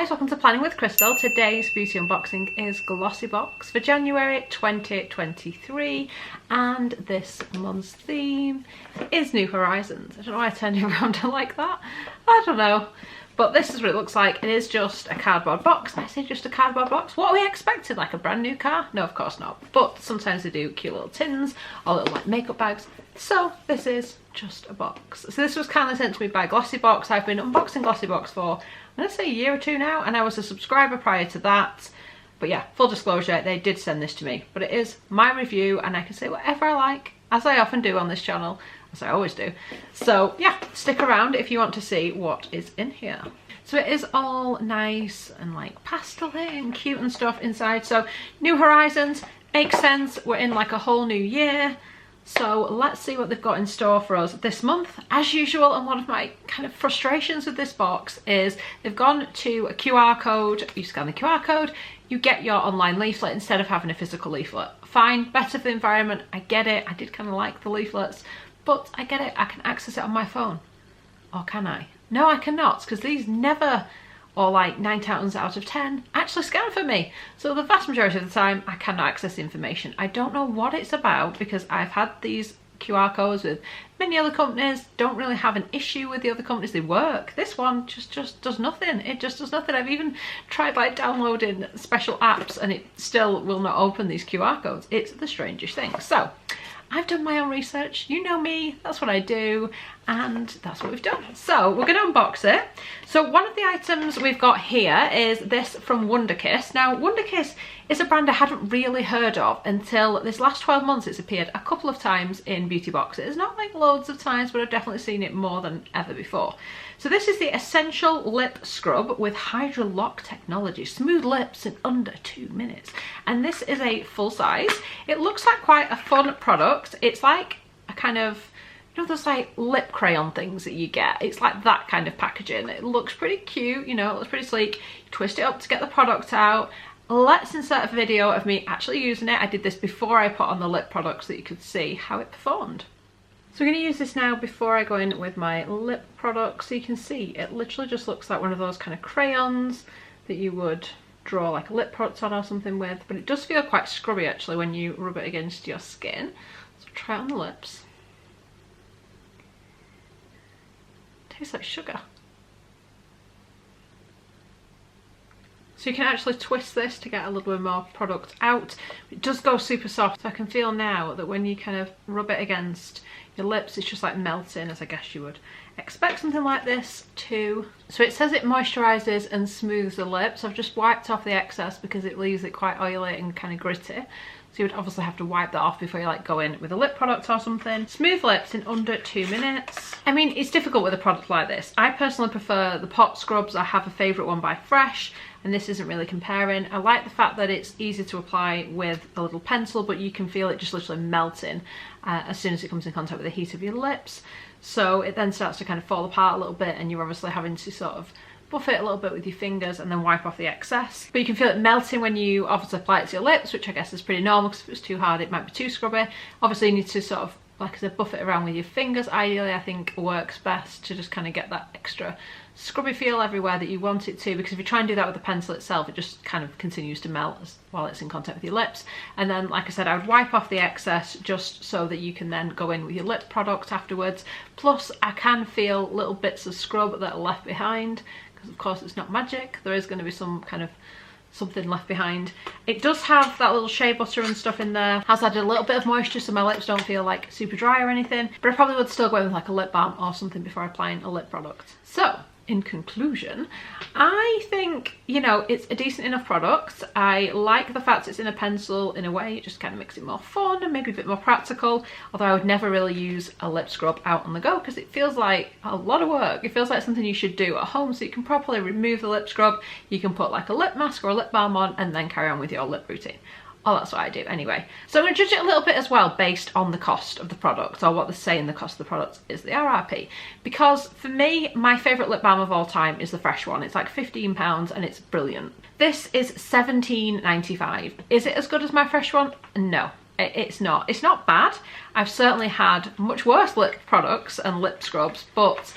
guys, welcome to Planning with Crystal. Today's beauty unboxing is Glossybox for January 2023 and this month's theme is New Horizons. I don't know why I turned it around like that. I don't know. But this is what it looks like. It is just a cardboard box. I say just a cardboard box. What are we expected? Like a brand new car? No, of course not. But sometimes they do cute little tins or little like makeup bags. So this is just a box. So this was kindly sent to me by Glossybox. I've been unboxing Glossybox for, I'm going to say a year or two now. And I was a subscriber prior to that. But yeah, full disclosure, they did send this to me. But it is my review and I can say whatever I like, as I often do on this channel. As I always do. So yeah, stick around if you want to see what is in here. So it is all nice and like pastel-y and cute and stuff inside. So New Horizons, makes sense. We're in like a whole new year. So let's see what they've got in store for us this month. As usual, and one of my kind of frustrations with this box is they've gone to a QR code. You scan the QR code, you get your online leaflet instead of having a physical leaflet. Fine, better for the environment. I get it. I did kind of like the leaflets. But I get it, I can access it on my phone. Or can I? No, I cannot, because these never, or like 9 times out of 10, actually scan for me. So the vast majority of the time, I cannot access the information. I don't know what it's about, because I've had these QR codes with many other companies, don't really have an issue with the other companies, they work. This one just does nothing. It just does nothing. I've even tried like downloading special apps and it still will not open these QR codes. It's the strangest thing. So I've done my own research, you know me, that's what I do, and that's what we've done. So we're going to unbox it. So one of the items we've got here is this from Wonderkiss. Now Wonderkiss is a brand I hadn't really heard of until this last 12 months. It's appeared a couple of times in beauty boxes, not like loads of times, but I've definitely seen it more than ever before. So this is the Essential Lip Scrub with Hydro Lock technology. Smooth lips in under 2 minutes. And this is a full size. It looks like quite a fun product. It's like a kind of, you know those like lip crayon things that you get? It's like that kind of packaging. It looks pretty cute, you know, it looks pretty sleek. You twist it up to get the product out. Let's insert a video of me actually using it. I did this before I put on the lip product so that you could see how it performed. So we're going to use this now before I go in with my lip product. So you can see it literally just looks like one of those kind of crayons that you would draw like a lip product on or something with. But it does feel quite scrubby actually when you rub it against your skin. So try it on the lips. Tastes like sugar. So you can actually twist this to get a little bit more product out. It does go super soft, so I can feel now that when you kind of rub it against your lips, it's just like melting, as I guess you would expect something like this to. So it says it moisturizes and smooths the lips. I've just wiped off the excess because it leaves it quite oily and kind of gritty. So you would obviously have to wipe that off before you like go in with a lip product or something. Smooth lips in under 2 minutes. I mean, it's difficult with a product like this. I personally prefer the pot scrubs. I have a favourite one by Fresh, and this isn't really comparing. I like the fact that it's easy to apply with a little pencil, but you can feel it just literally melting as soon as it comes in contact with the heat of your lips. So it then starts to kind of fall apart a little bit, and you're obviously having to sort of buff it a little bit with your fingers and then wipe off the excess. But you can feel it melting when you obviously apply it to your lips, which I guess is pretty normal because if it was too hard it might be too scrubby. Obviously you need to sort of, like I said, buff it around with your fingers. Ideally I think works best to just kind of get that extra scrubby feel everywhere that you want it to, because if you try and do that with the pencil itself it just kind of continues to melt while it's in contact with your lips. And then like I said, I would wipe off the excess just so that you can then go in with your lip product afterwards. Plus I can feel little bits of scrub that are left behind. Of course it's not magic, there is going to be some kind of something left behind. It does have that little shea butter and stuff in there. Has added a little bit of moisture so my lips don't feel like super dry or anything, but I probably would still go in with like a lip balm or something before applying a lip product. So in conclusion, I think, you know, it's a decent enough product. I like the fact it's in a pencil in a way. It just kind of makes it more fun and maybe a bit more practical, although I would never really use a lip scrub out on the go because it feels like a lot of work. It feels like something you should do at home so you can properly remove the lip scrub. You can put like a lip mask or a lip balm on and then carry on with your lip routine. Oh, that's what I do anyway. So I'm going to judge it a little bit as well based on the cost of the product, or what they're saying the cost of the product is, the RRP. Because for me, my favourite lip balm of all time is the Fresh one. It's like £15 and it's brilliant. This is £17.95. Is it as good as my Fresh one? No, it's not. It's not bad. I've certainly had much worse lip products and lip scrubs, but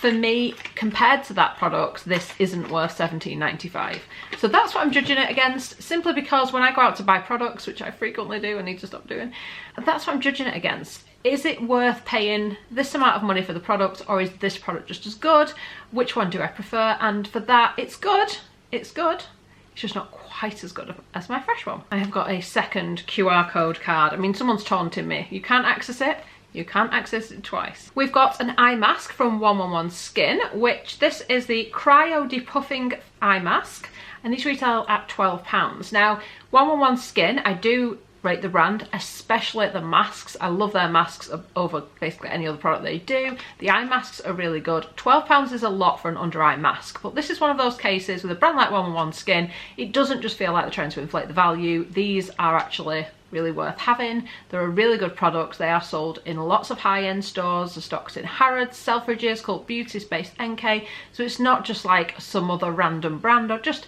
for me, compared to that product, this isn't worth £17.95. So that's what I'm judging it against, simply because when I go out to buy products, which I frequently do, I need to stop doing, that's what I'm judging it against. Is it worth paying this amount of money for the product, or is this product just as good? Which one do I prefer? And for that, it's good. It's good. It's just not quite as good as my fresh one. I have got a second QR code card. I mean, someone's taunting me. You can't access it. You can't access it twice. We've got an eye mask from OneOnOne Skin, which this is the Cryo Depuffing Eye Mask, and these retail at £12. Now, OneOnOne Skin, I do rate the brand, especially the masks. I love their masks over basically any other product they do. The eye masks are really good. £12 is a lot for an under eye mask, but this is one of those cases with a brand like OneOnOne Skin, it doesn't just feel like they're trying to inflate the value. These are actually really worth having. They're a really good product. They are sold in lots of high-end stores. They're stocked in Harrods, Selfridges, Cult Beauty, Space NK. So it's not just like some other random brand or just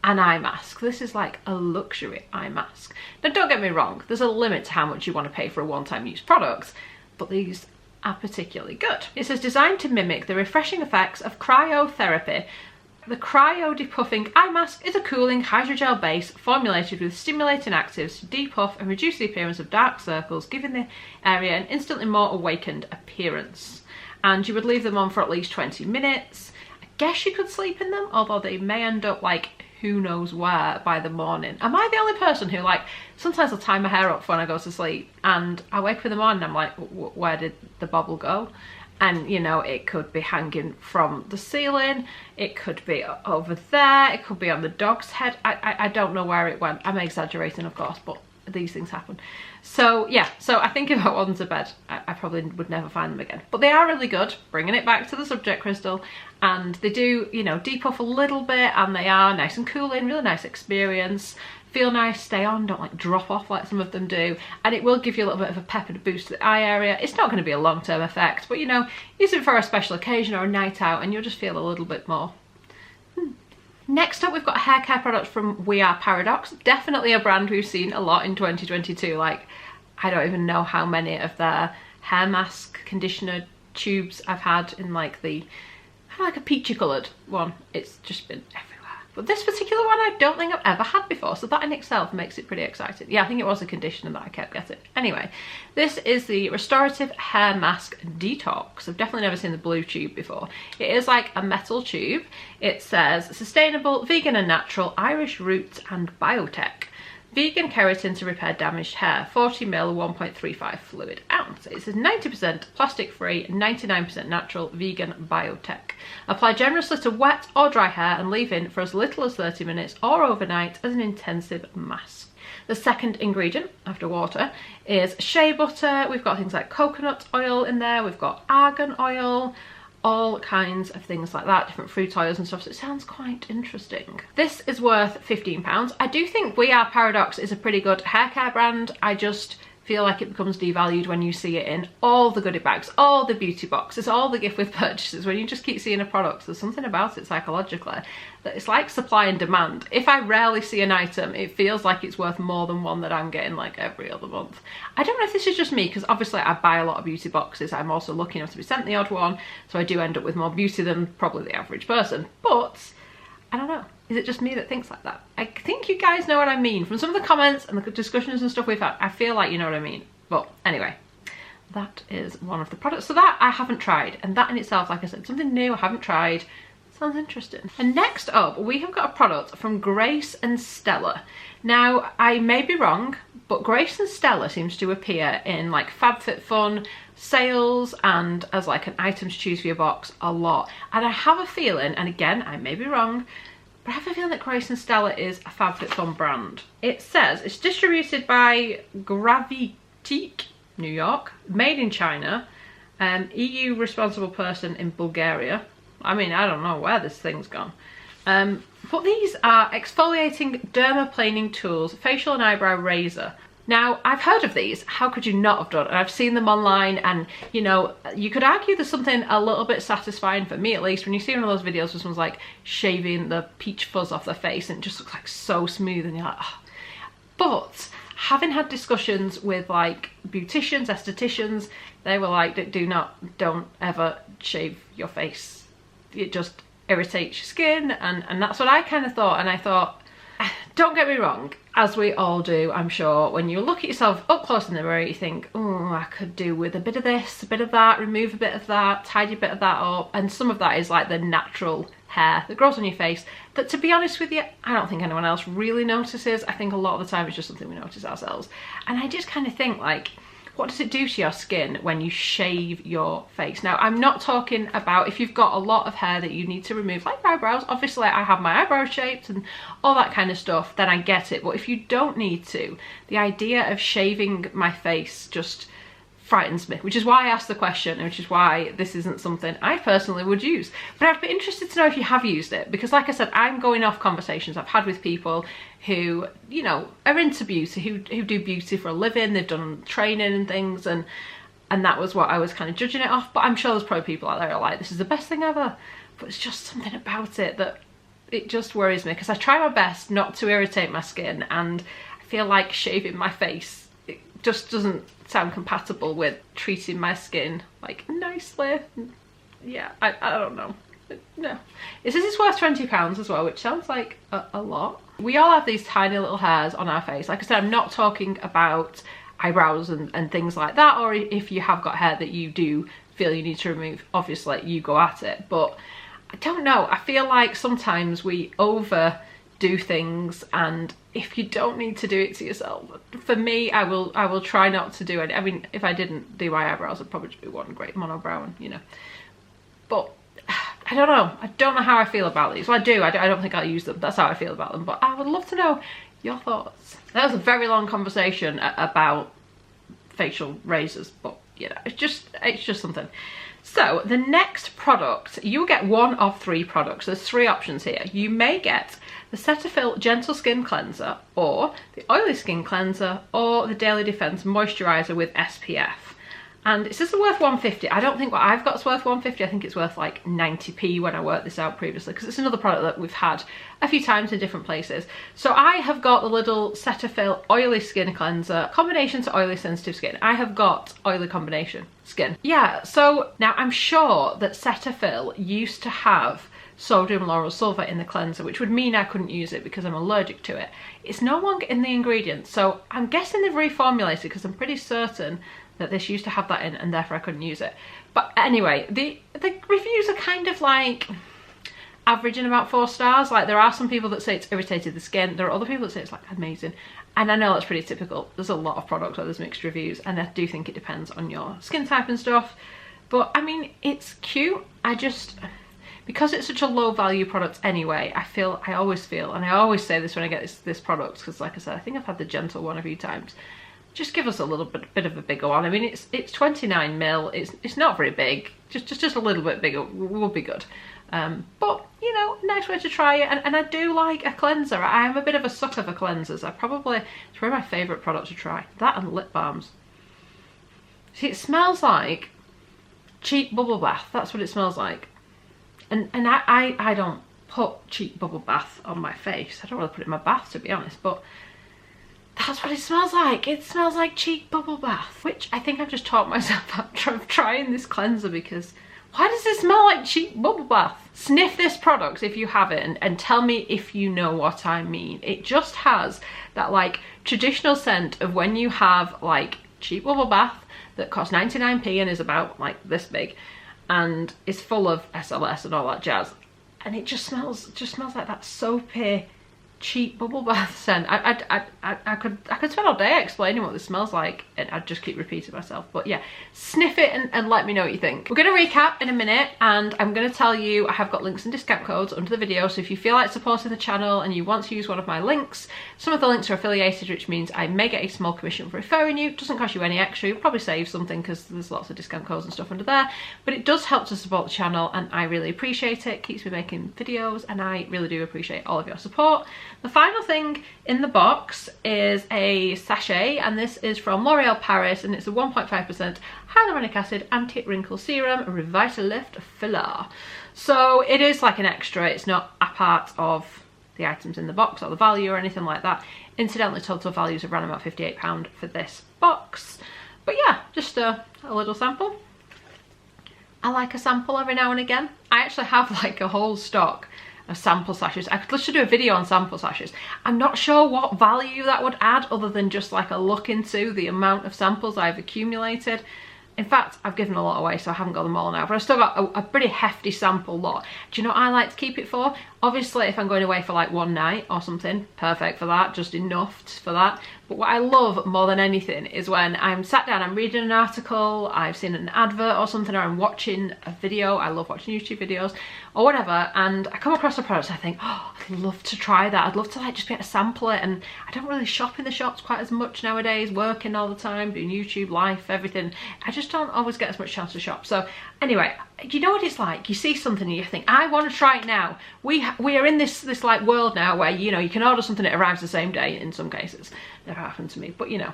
an eye mask. This is like a luxury eye mask. Now don't get me wrong, there's a limit to how much you want to pay for a one-time use product, but these are particularly good. It says designed to mimic the refreshing effects of cryotherapy. The Cryo Depuffing Eye Mask is a cooling hydrogel base formulated with stimulating actives to depuff and reduce the appearance of dark circles, giving the area an instantly more awakened appearance. And you would leave them on for at least 20 minutes. I guess you could sleep in them, although they may end up like who knows where by the morning. Am I the only person who, like, sometimes I'll tie my hair up when I go to sleep and I wake up in the morning and I'm like, where did the bobble go? And, you know, it could be hanging from the ceiling, it could be over there, it could be on the dog's head. I don't know where it went. I'm exaggerating, of course, but these things happen. So, yeah, so I think if I wasn't to bed, I probably would never find them again. But they are really good, bringing it back to the subject, Crystal. And they do, you know, depuff a little bit, and they are nice and cooling, really nice experience. Feel nice, stay on, don't like drop off like some of them do, and it will give you a little bit of a pep and a boost to the eye area. It's not going to be a long-term effect, but you know, use it for a special occasion or a night out and you'll just feel a little bit more. Next up, we've got a hair care product from We Are Paradox. Definitely a brand we've seen a lot in 2022. Like, I don't even know how many of their hair mask conditioner tubes I've had in like the, I like a peachy coloured one. It's just been everywhere. But this particular one I don't think I've ever had before, so that in itself makes it pretty exciting. Yeah, I think it was a conditioner that I kept getting. Anyway, this is the Restorative Hair Mask Detox. I've definitely never seen the blue tube before. It is like a metal tube. It says sustainable, vegan and natural, Irish roots and biotech. Vegan keratin to repair damaged hair, 40ml, 1.35 fluid ounce. It says 90% plastic free, 99% natural, vegan, biotech. Apply generously to wet or dry hair and leave in for as little as 30 minutes or overnight as an intensive mask. The second ingredient, after water, is shea butter. We've got things like coconut oil in there. We've got argan oil, all kinds of things like that, different fruit oils and stuff, so it sounds quite interesting. This is worth £15. I do think We Are Paradox is a pretty good hair care brand. I just feel like it becomes devalued when you see it in all the goodie bags, all the beauty boxes, all the gift with purchases. When you just keep seeing a product, there's something about it psychologically that it's like supply and demand. If I rarely see an item, it feels like it's worth more than one that I'm getting like every other month. I don't know if this is just me, because obviously I buy a lot of beauty boxes. I'm also lucky enough to be sent the odd one, so I do end up with more beauty than probably the average person. But I don't know. Is it just me that thinks like that? I think you guys know what I mean. From some of the comments and the discussions and stuff we've had, I feel like you know what I mean. But anyway, that is one of the products. So that I haven't tried. And that in itself, like I said, something new I haven't tried. Sounds interesting. And next up, we have got a product from Grace and Stella. Now, I may be wrong, but Grace and Stella seems to appear in like FabFitFun sales and as like an item to choose for your box a lot. And I have a feeling, and again, I may be wrong, but I have a feeling that Grace and Stella is a FabFitFun brand. It says it's distributed by Gravitique, New York, made in China, EU responsible person in Bulgaria. I mean, I don't know where this thing's gone. But these are exfoliating dermaplaning tools, facial and eyebrow razor. Now, I've heard of these. How could you not have done? And I've seen them online, and you know, you could argue there's something a little bit satisfying, for me at least, when you see one of those videos where someone's like shaving the peach fuzz off their face and it just looks like so smooth and you're like, oh. But having had discussions with like beauticians, estheticians, they were like, don't ever shave your face. It just irritates your skin, and that's what I kind of thought. And I thought, don't get me wrong, as we all do, I'm sure, when you look at yourself up close in the mirror, you think, oh, I could do with a bit of this, a bit of that, remove a bit of that, tidy a bit of that up. And some of that is like the natural hair that grows on your face that, to be honest with you, I don't think anyone else really notices. I think a lot of the time it's just something we notice ourselves. And I just kind of think, like, what does it do to your skin when you shave your face? Now, I'm not talking about if you've got a lot of hair that you need to remove, like eyebrows. Obviously, I have my eyebrows shaped and all that kind of stuff, then I get it. But if you don't need to, the idea of shaving my face just frightens me, which is why I asked the question, and which is why this isn't something I personally would use. But I'd be interested to know if you have used it, because like I said, I'm going off conversations I've had with people who, you know, are into beauty, who do beauty for a living, they've done training and things, and that was what I was kind of judging it off. But I'm sure there's probably people out there who are like, this is the best thing ever. But it's just something about it that it just worries me, because I try my best not to irritate my skin, and I feel like shaving my face, it just doesn't sound compatible with treating my skin like nicely. Yeah, I don't know. No. It says it's worth £20 as well, which sounds like a lot. We all have these tiny little hairs on our face. Like I said, I'm not talking about eyebrows and things like that, or if you have got hair that you do feel you need to remove, obviously you go at it. But I don't know, I feel like sometimes we overdo things, and if you don't need to do it to yourself, for me, I will try not to do it. I mean, if I didn't do my eyebrows, I'd probably just be one great monobrow, and you know. But I don't know. I don't know how I feel about these. Well, I do. I don't think I'll use them. That's how I feel about them. But I would love to know your thoughts. That was a very long conversation about facial razors, but you know, it's just something. So the next product, you'll get one of 3 products. There's 3 options here. You may get the Cetaphil Gentle Skin Cleanser, or the Oily Skin Cleanser, or the Daily Defense Moisturiser with SPF. And it says it's worth £150. I don't think what I've got is worth £150. I think it's worth like 90p when I worked this out previously, because it's another product that we've had a few times in different places. So I have got the little Cetaphil Oily Skin Cleanser, combination to oily sensitive skin. I have got oily combination skin. Yeah, so now I'm sure that Cetaphil used to have sodium lauryl sulfate in the cleanser, which would mean I couldn't use it because I'm allergic to it. It's no longer in the ingredients, so I'm guessing they've reformulated, because I'm pretty certain that this used to have that in, and therefore I couldn't use it. But anyway, the reviews are kind of like averaging about 4 stars. Like, there are some people that say it's irritated the skin, there are other people that say it's like amazing, and I know that's pretty typical. There's a lot of products where there's mixed reviews, and I do think it depends on your skin type and stuff. But I mean, it's cute. I just, because it's such a low value product anyway, I always feel, and I always say this when I get this product, because like I said, I think I've had the gentle one a few times, just give us a little bit of a bigger one. I mean, it's 29ml. It's not very big. Just a little bit bigger would be good. But you know, nice way to try it. And I do like a cleanser. I am a bit of a sucker for cleansers. It's probably my favourite product to try. That and lip balms. See, it smells like cheap bubble bath. That's what it smells like. And I don't put cheap bubble bath on my face. I don't really put it in my bath, to be honest. But that's what it smells like. It smells like cheap bubble bath, which I think I've just taught myself after trying this cleanser, because why does it smell like cheap bubble bath? Sniff this product if you have it, and tell me if you know what I mean. It just has that like traditional scent of when you have like cheap bubble bath that costs 99p and is about like this big and is full of SLS and all that jazz, and it just smells like that soapy cheap bubble bath scent. I could spend all day explaining what this smells like, and I'd just keep repeating myself. But yeah, sniff it and let me know what you think. We're going to recap in a minute, and I'm going to tell you I have got links and discount codes under the video, so if you feel like supporting the channel and you want to use one of my links, some of the links are affiliated, which means I may get a small commission for referring you. It doesn't cost you any extra. You'll probably save something because there's lots of discount codes and stuff under there, but it does help to support the channel, and I really appreciate it. It keeps me making videos, and I really do appreciate all of your support. The final thing in the box is a sachet, and this is from L'Oreal Paris, and it's a 1.5% hyaluronic acid anti-wrinkle serum Revitalift filler. So it is like an extra. It's not a part of the items in the box or the value or anything like that. Incidentally, total values of around about £58 for this box. But yeah, just a little sample. I like a sample every now and again. I actually have like a whole stock of sample sachets. I could literally do a video on sample sachets. I'm not sure what value that would add other than just like a look into the amount of samples I've accumulated. In fact, I've given a lot away, so I haven't got them all now, but I've still got a pretty hefty sample lot. Do you know what I like to keep it for? Obviously, if I'm going away for like one night or something, perfect for that, just enough for that. But what I love more than anything is when I'm sat down, I'm reading an article, I've seen an advert or something, or I'm watching a video. I love watching YouTube videos or whatever, and I come across a product, I think, oh, I'd love to try that. I'd love to like just be able to sample it. And I don't really shop in the shops quite as much nowadays, working all the time, doing YouTube, life, everything. I just don't always get as much chance to shop. So anyway, you know what it's like? You see something and you think, I want to try it now. We are in this like world now where, you know, you can order something, it arrives the same day in some cases. Never happened to me, but you know.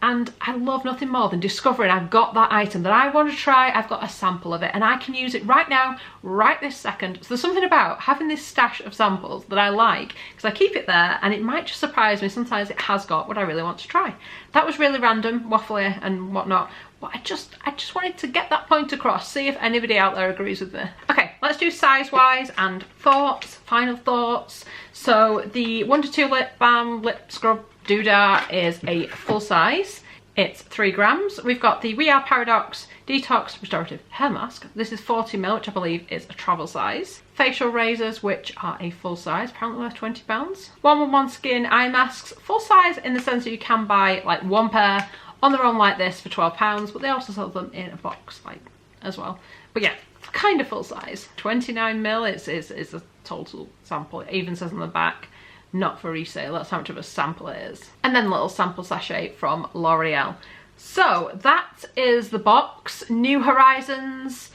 And I love nothing more than discovering I've got that item that I want to try, I've got a sample of it, and I can use it right now, right this second. So there's something about having this stash of samples that I like, because I keep it there, and it might just surprise me. Sometimes it has got what I really want to try. That was really random, waffly and whatnot, but I just wanted to get that point across, see if anybody out there agrees with me. Okay, let's do size-wise and thoughts, final thoughts. So the 1-2 lip balm lip scrub doodah is a full size. It's 3 grams. We've got the L'Oreal Paradox Detox Restorative Hair Mask. This is 40ml, which I believe is a travel size. Facial razors, which are a full size, apparently worth £20. OneOnOne Skin Eye Masks, full size in the sense that you can buy like one pair on their own like this for £12, but they also sell them in a box like as well. But yeah, kind of full size. 29ml is a total sample. It even says on the back, not for resale. That's how much of a sample it is. And then a little sample sachet from L'Oreal. So that is the box. New Horizons.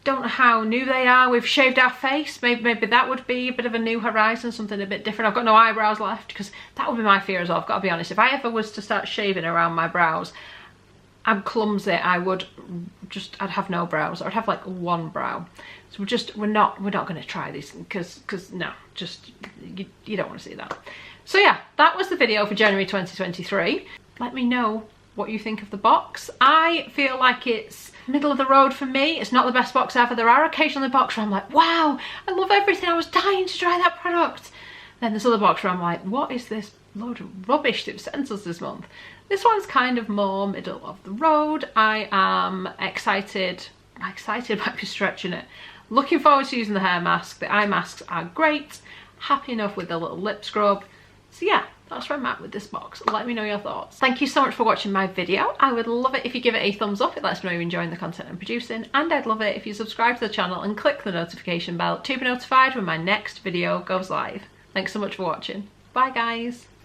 Don't know how new they are. We've shaved our face. Maybe that would be a bit of a new horizon, something a bit different. I've got no eyebrows left, because that would be my fear as well. I've got to be honest. If I ever was to start shaving around my brows, I'm clumsy. I'd have no brows. I'd have like one brow. So we're not going to try these, because no, just you don't want to see that. So yeah, that was the video for January 2023. Let me know what you think of the box. I feel like it's middle of the road for me. It's not the best box ever. There are occasionally boxes where I'm like, wow, I love everything. I was dying to try that product. Then there's other box where I'm like, what is this load of rubbish they've sent us this month? This one's kind of more middle of the road. I am excited might be stretching it. Looking forward to using the hair mask. The eye masks are great. Happy enough with the little lip scrub. So yeah, that's where I'm at with this box. Let me know your thoughts. Thank you so much for watching my video. I would love it if you give it a thumbs up. It lets me know you're enjoying the content I'm producing. And I'd love it if you subscribe to the channel and click the notification bell to be notified when my next video goes live. Thanks so much for watching. Bye guys.